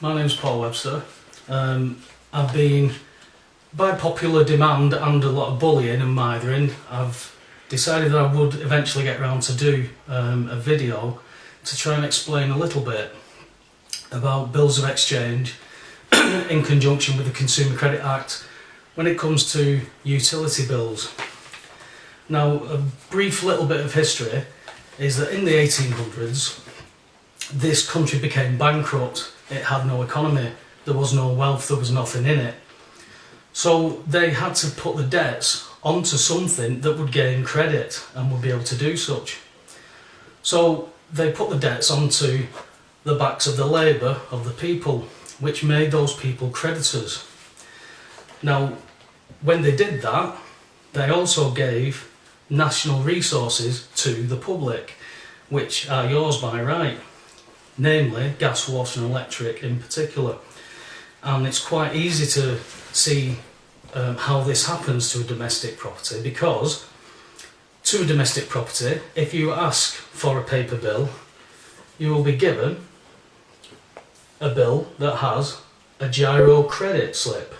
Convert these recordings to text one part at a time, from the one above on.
my name's Paul Webster. I've been, by popular demand and a lot of bullying and mithering, I've decided that I would eventually get around to do a video to try and explain a little bit about bills of exchange in conjunction with the Consumer Credit Act when it comes to utility bills. Now, a brief little bit of history is that in the 1800s, this country became bankrupt. It had no economy, there was no wealth, there was nothing in it. So they had to put the debts onto something that would gain credit and would be able to do such. So they put the debts onto the backs of the labour of the people, which made those people creditors. Now, when they did that, they also gave national resources to the public, which are yours by right, namely gas, water and electric in particular. And it's quite easy to see how this happens to a domestic property, because to a domestic property, if you ask for a paper bill, you will be given a bill that has a giro credit slip.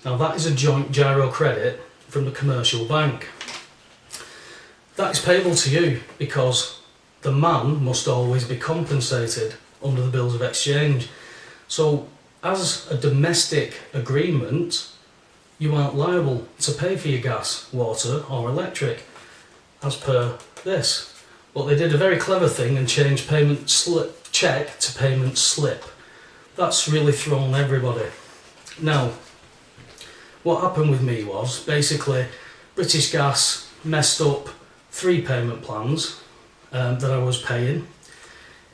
Now that is a joint giro credit from the commercial bank. That is payable to you because the man must always be compensated under the bills of exchange. So as a domestic agreement, you aren't liable to pay for your gas, water or electric as per this. But they did a very clever thing and changed payment slip check to payment slip. That's really thrown everybody. Now, what happened with me was basically British Gas messed up 3 payment plans that I was paying.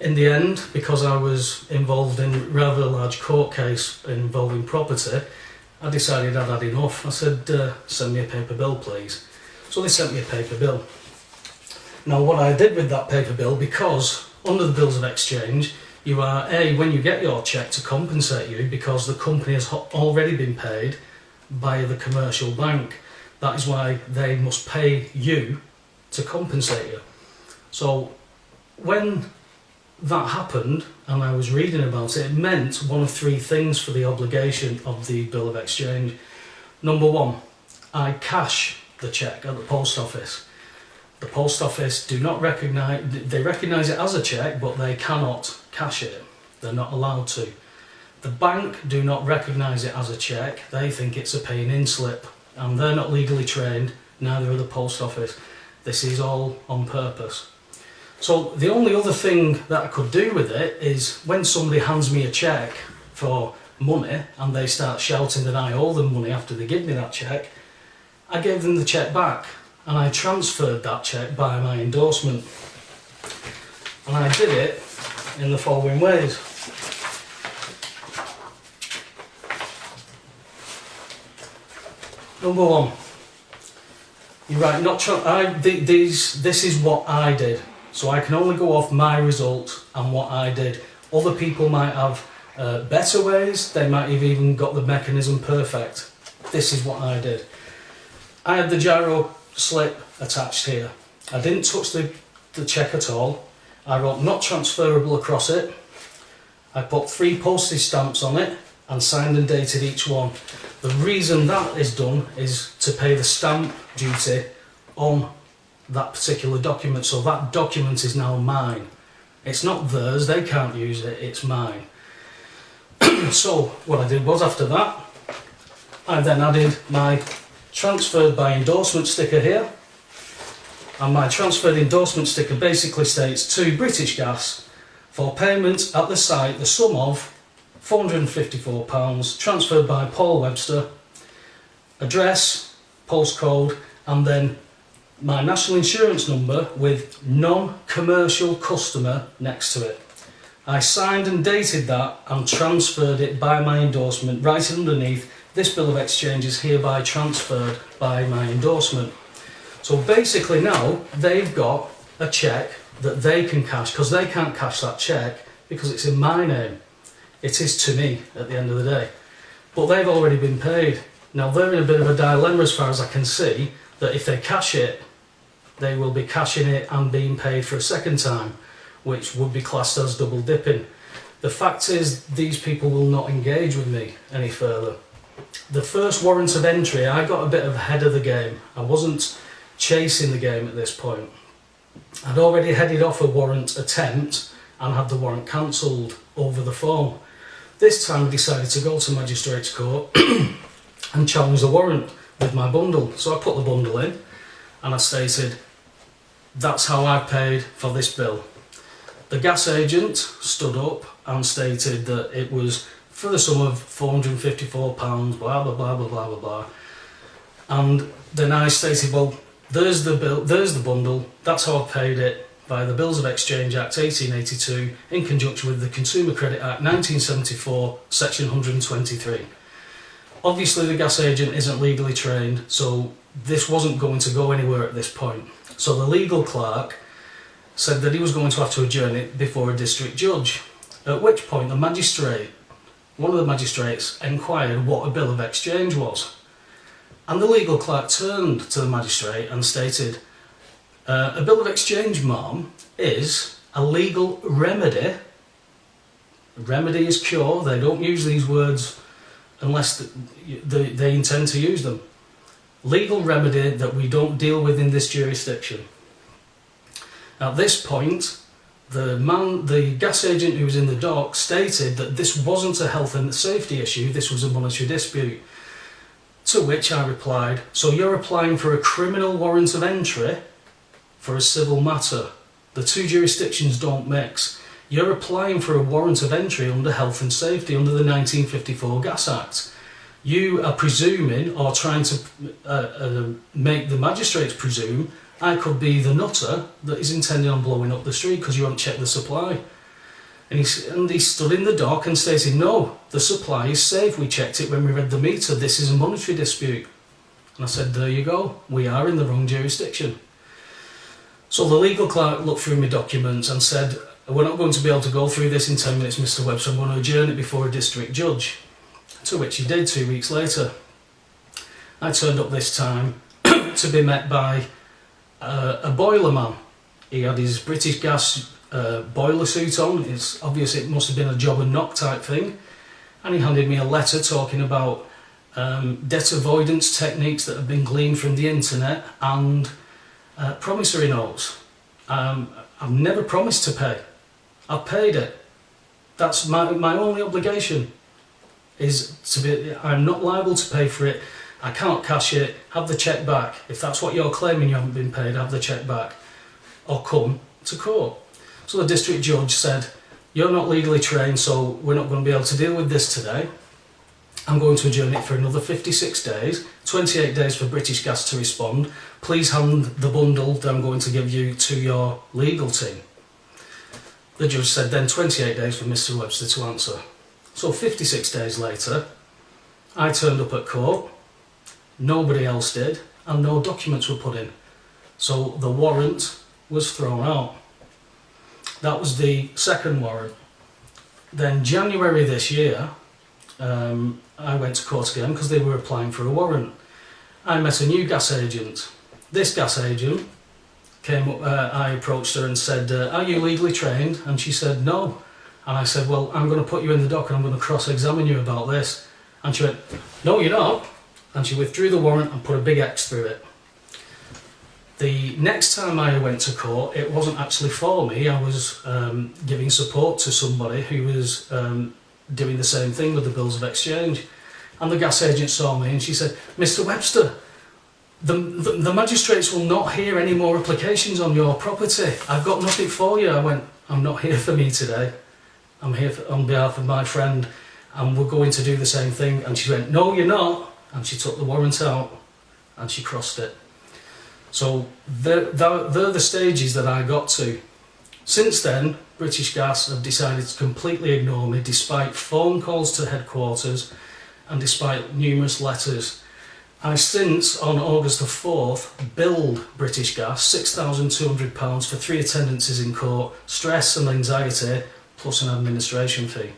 In the end, because I was involved in a rather large court case involving property, I decided I'd had enough. I said, send me a paper bill please. So they sent me a paper bill. Now what I did with that paper bill, because under the bills of exchange, you are when you get your cheque to compensate you because the company has already been paid by the commercial bank. That is why they must pay you to compensate you. So when that happened and I was reading about it, it meant one of 3 things for the obligation of the bill of exchange. Number 1, I cash the cheque at the post office. The post office do not recognise, they recognise it as a cheque, but they cannot cash it. They're not allowed to. The bank do not recognise it as a cheque, they think it's a paying in slip, and they're not legally trained, neither are the post office. This is all on purpose. So the only other thing that I could do with it is when somebody hands me a cheque for money and they start shouting that I owe them money after they give me that cheque, I gave them the cheque back and I transferred that cheque by my endorsement. And I did it in the following ways. Number 1, you write this is what I did. So I can only go off my result and what I did. Other people might have better ways, they might have even got the mechanism perfect. This is what I did. I had the giro slip attached here. I didn't touch the cheque at all. I wrote not transferable across it. I put 3 postage stamps on it and signed and dated each one. The reason that is done is to pay the stamp duty on that particular document, so that document is now mine. It's not theirs, they can't use it, it's mine. So what I did was, after that, I then added my transferred by endorsement sticker here, and my transferred endorsement sticker basically states to British Gas for payment at the site the sum of £454 transferred by Paul Webster, address, postcode, and then my national insurance number with non-commercial customer next to it. I signed and dated that and transferred it by my endorsement, right underneath, this bill of exchange is hereby transferred by my endorsement. So basically now they've got a cheque that they can cash, because they can't cash that cheque because it's in my name. It is to me at the end of the day. But they've already been paid. Now they're in a bit of a dilemma as far as I can see, that if they cash it, they will be cashing it and being paid for a second time, which would be classed as double dipping. The fact is, these people will not engage with me any further. The first warrant of entry, I got a bit ahead of the game. I wasn't chasing the game at this point. I'd already headed off a warrant attempt and had the warrant cancelled over the phone. This time I decided to go to Magistrates Court and challenge the warrant with my bundle. So I put the bundle in and I stated, that's how I paid for this bill. The gas agent stood up and stated that it was for the sum of £454, blah blah blah blah blah blah blah. And then I stated, well, there's the bill, there's the bundle, that's how I paid it by the Bills of Exchange Act 1882 in conjunction with the Consumer Credit Act 1974, section 123. Obviously the gas agent isn't legally trained, so this wasn't going to go anywhere at this point. So the legal clerk said that he was going to have to adjourn it before a district judge, at which point the magistrate, one of the magistrates, inquired what a bill of exchange was. And the legal clerk turned to the magistrate and stated, a bill of exchange, ma'am, is a legal remedy. Remedy is cure. They don't use these words unless they intend to use them. Legal remedy that we don't deal with in this jurisdiction. At this point, the gas agent who was in the dock stated that this wasn't a health and safety issue, this was a monetary dispute. To which I replied, so you're applying for a criminal warrant of entry for a civil matter. The two jurisdictions don't mix. You're applying for a warrant of entry under health and safety under the 1954 Gas Act. You are presuming, or trying to make the magistrates presume, I could be the nutter that is intending on blowing up the street because you haven't checked the supply. And he stood in the dock and stated, no, the supply is safe, we checked it when we read the meter, this is a monetary dispute. And I said, there you go, we are in the wrong jurisdiction. So the legal clerk looked through my documents and said, we're not going to be able to go through this in 10 minutes, Mr. Webster, I'm going to adjourn it before a district judge. To which he did 2 weeks later. I turned up this time to be met by a boiler man. He had his British Gas boiler suit on. It's obvious it must have been a job and knock type thing. And he handed me a letter talking about debt avoidance techniques that have been gleaned from the internet and promissory notes. I've never promised to pay. I've paid it. That's my only obligation. I'm not liable to pay for it. I can't cash it. Have the cheque back. If that's what you're claiming, you haven't been paid, have the cheque back. Or come to court. So the district judge said, you're not legally trained, so we're not going to be able to deal with this today. I'm going to adjourn it for another 56 days, 28 days for British Gas to respond. Please hand the bundle that I'm going to give you to your legal team. The judge said then 28 days for Mr. Webster to answer. So 56 days later, I turned up at court, nobody else did, and no documents were put in. So the warrant was thrown out. That was the second warrant. Then January this year, I went to court again because they were applying for a warrant. I met a new gas agent. This gas agent came up, I approached her and said, are you legally trained? And she said, no. And I said, well, I'm going to put you in the dock and I'm going to cross-examine you about this. And she went, no, you're not. And she withdrew the warrant and put a big X through it. The next time I went to court, it wasn't actually for me. I was giving support to somebody who was doing the same thing with the bills of exchange. And the gas agent saw me and she said, Mr. Webster, the magistrates will not hear any more applications on your property. I've got nothing for you. I went, I'm not here for me today. I'm here on behalf of my friend and we're going to do the same thing. And she went, no, you're not. And she took the warrant out and she crossed it. So they're the stages that I got to. Since then, British Gas have decided to completely ignore me despite phone calls to headquarters and despite numerous letters. I since, on August the 4th, billed British Gas £6,200 for 3 attendances in court, stress and anxiety, plus an administration fee.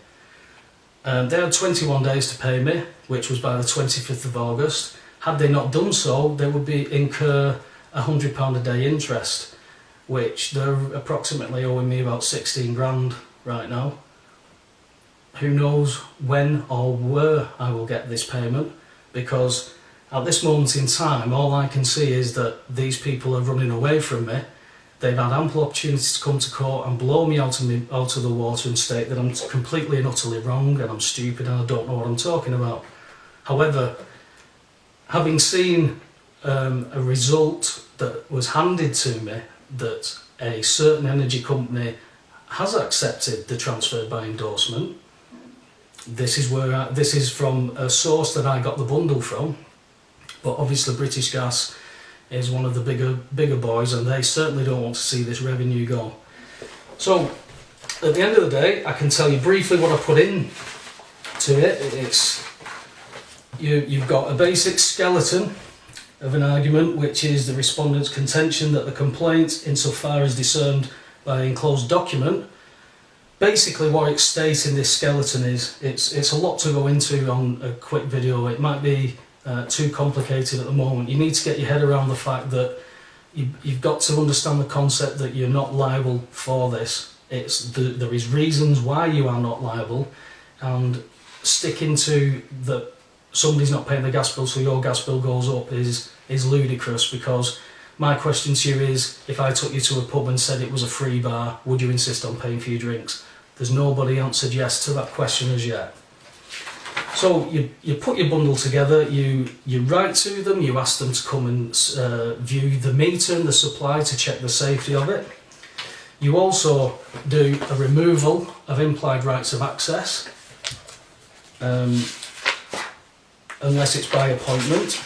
They had 21 days to pay me, which was by the 25th of August. Had they not done so, they would incur £100 a day interest, which they're approximately owing me about 16 grand right now. who knows when or where I will get this payment, because at this moment in time all I can see is that these people are running away from me. They've had ample opportunity to come to court and blow me out of the water and state that I'm completely and utterly wrong and I'm stupid and I don't know what I'm talking about. However, having seen a result that was handed to me, that a certain energy company has accepted the transfer by endorsement, this is from a source that I got the bundle from, but obviously British Gas is one of the bigger boys, and they certainly don't want to see this revenue go. So at the end of the day, I can tell you briefly what I put in to it. It's you've got a basic skeleton of an argument, which is the respondent's contention that the complaint, insofar as discerned by the enclosed document, basically what it states in this skeleton is, it's a lot to go into on a quick video. It might be too complicated at the moment. You need to get your head around the fact that you've got to understand the concept that you're not liable for this. There is reasons why you are not liable, and sticking to that somebody's not paying the gas bill so your gas bill goes up is ludicrous, because my question to you is, if I took you to a pub and said it was a free bar, would you insist on paying for your drinks? There's nobody answered yes to that question as yet. So you put your bundle together, you write to them, you ask them to come and view the meter and the supply to check the safety of it. You also do a removal of implied rights of access, unless it's by appointment.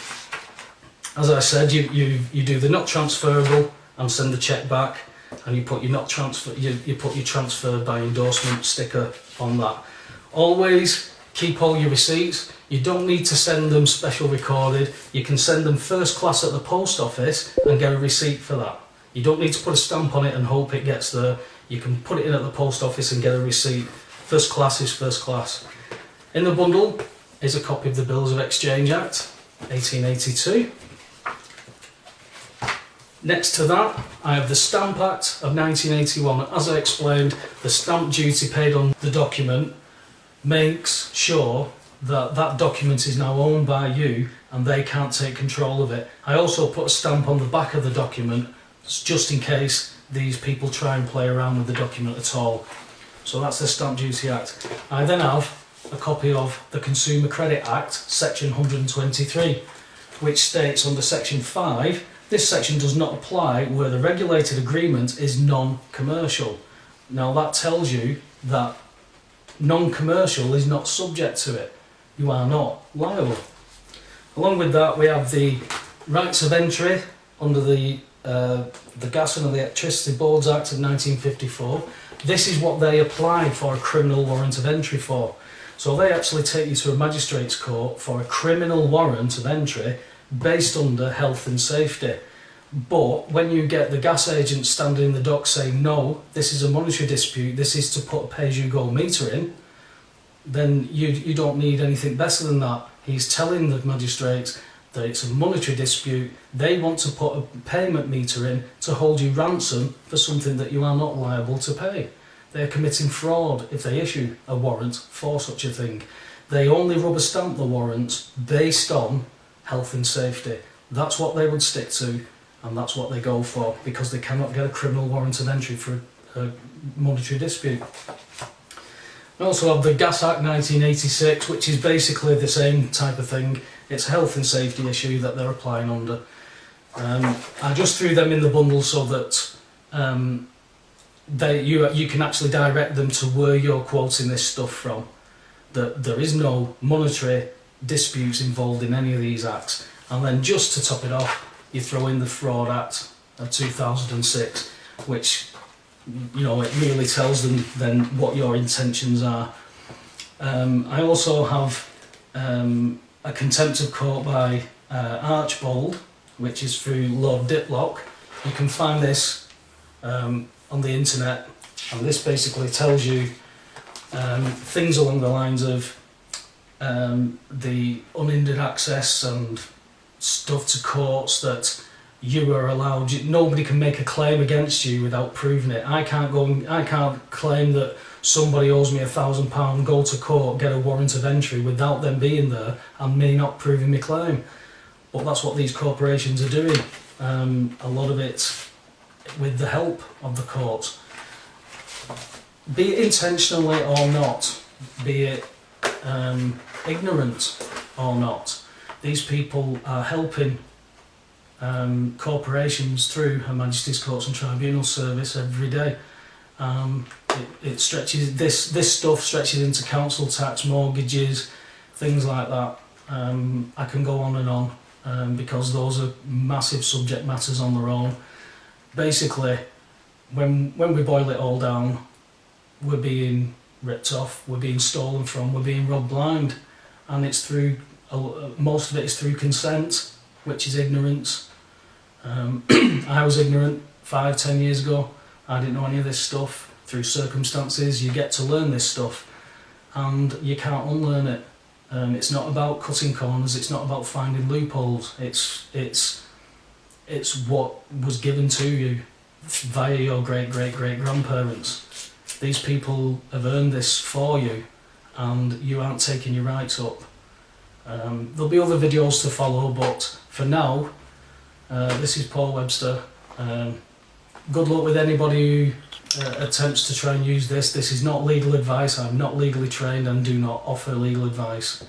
As I said, you do the not transferable and send the cheque back, and you put your not transfer, you put your transfer by endorsement sticker on that. Always keep all your receipts. You don't need to send them special recorded. You can send them first class at the post office and get a receipt for that. You don't need to put a stamp on it and hope it gets there. You can put it in at the post office and get a receipt. First class is first class. In the bundle is a copy of the Bills of Exchange Act 1882. Next to that, I have the Stamp Act of 1981. As I explained, the stamp duty paid on the document makes sure that that document is now owned by you and they can't take control of it. I also put a stamp on the back of the document just in case these people try and play around with the document at all. So that's the Stamp Duty Act. I then have a copy of the Consumer Credit Act, section 123, which states under section 5, this section does not apply where the regulated agreement is non-commercial. Now that tells you that non-commercial is not subject to it. You are not liable. Along with that, we have the rights of entry under the Gas and Electricity Boards Act of 1954. This is what they apply for a criminal warrant of entry for. So they actually take you to a magistrate's court for a criminal warrant of entry based under health and safety. But when you get the gas agent standing in the dock saying, no, this is a monetary dispute, this is to put a pay-as-you-go meter in, then you don't need anything better than that. He's telling the magistrates that it's a monetary dispute. They want to put a payment meter in to hold you ransom for something that you are not liable to pay. They're committing fraud if they issue a warrant for such a thing. They only rubber stamp the warrants based on health and safety. That's what they would stick to, and that's what they go for, because they cannot get a criminal warrant of entry for a monetary dispute. We also have the Gas Act 1986, which is basically the same type of thing. It's a health and safety issue that they're applying under. I just threw them in the bundle so that you can actually direct them to where you're quoting this stuff from. That there is no monetary disputes involved in any of these acts. And then just to top it off, you throw in the Fraud Act of 2006, which, you know, it really tells them then what your intentions are. I also have a contempt of court by Archbold, which is through Lord Diplock. You can find this on the internet, and this basically tells you things along the lines of the unhindered access and stuff to courts that you are allowed. Nobody can make a claim against you without proving it. I can't claim that somebody owes me £1,000, go to court, get a warrant of entry without them being there and me not proving my claim. But that's what these corporations are doing. A lot of it with the help of the courts. Be it intentionally or not, be it ignorant or not, these people are helping corporations through Her Majesty's Courts and Tribunals Service every day. It stretches, this stuff stretches into council tax, mortgages, things like that. I can go on and on because those are massive subject matters on their own. Basically, when we boil it all down, we're being ripped off, we're being stolen from, we're being robbed blind, and it's through, most of it is through consent, which is ignorance. I was ignorant 5-10 years ago. I didn't know any of this stuff. Through circumstances you get to learn this stuff and you can't unlearn it. It's not about cutting corners, it's not about finding loopholes, it's what was given to you via your great-great-great-grandparents. These people have earned this for you and you aren't taking your rights up. There'll be other videos to follow, but for now, this is Paul Webster. Good luck with anybody who attempts to try and use this. This is not legal advice. I'm not legally trained and do not offer legal advice.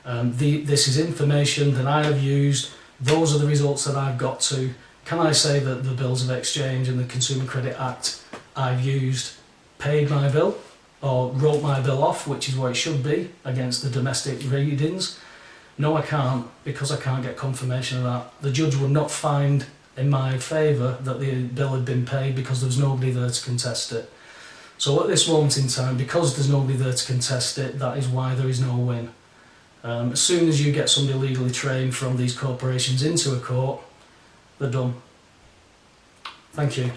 This is information that I have used. Those are the results that I've got to. Can I say that the bills of exchange and the Consumer Credit Act I've used paid my bill or wrote my bill off, which is what it should be against the domestic readings? No, I can't, because I can't get confirmation of that. The judge would not find in my favour that the bill had been paid because there was nobody there to contest it. So at this moment in time, because there's nobody there to contest it, that is why there is no win. As soon as you get somebody legally trained from these corporations into a court, they're done. Thank you.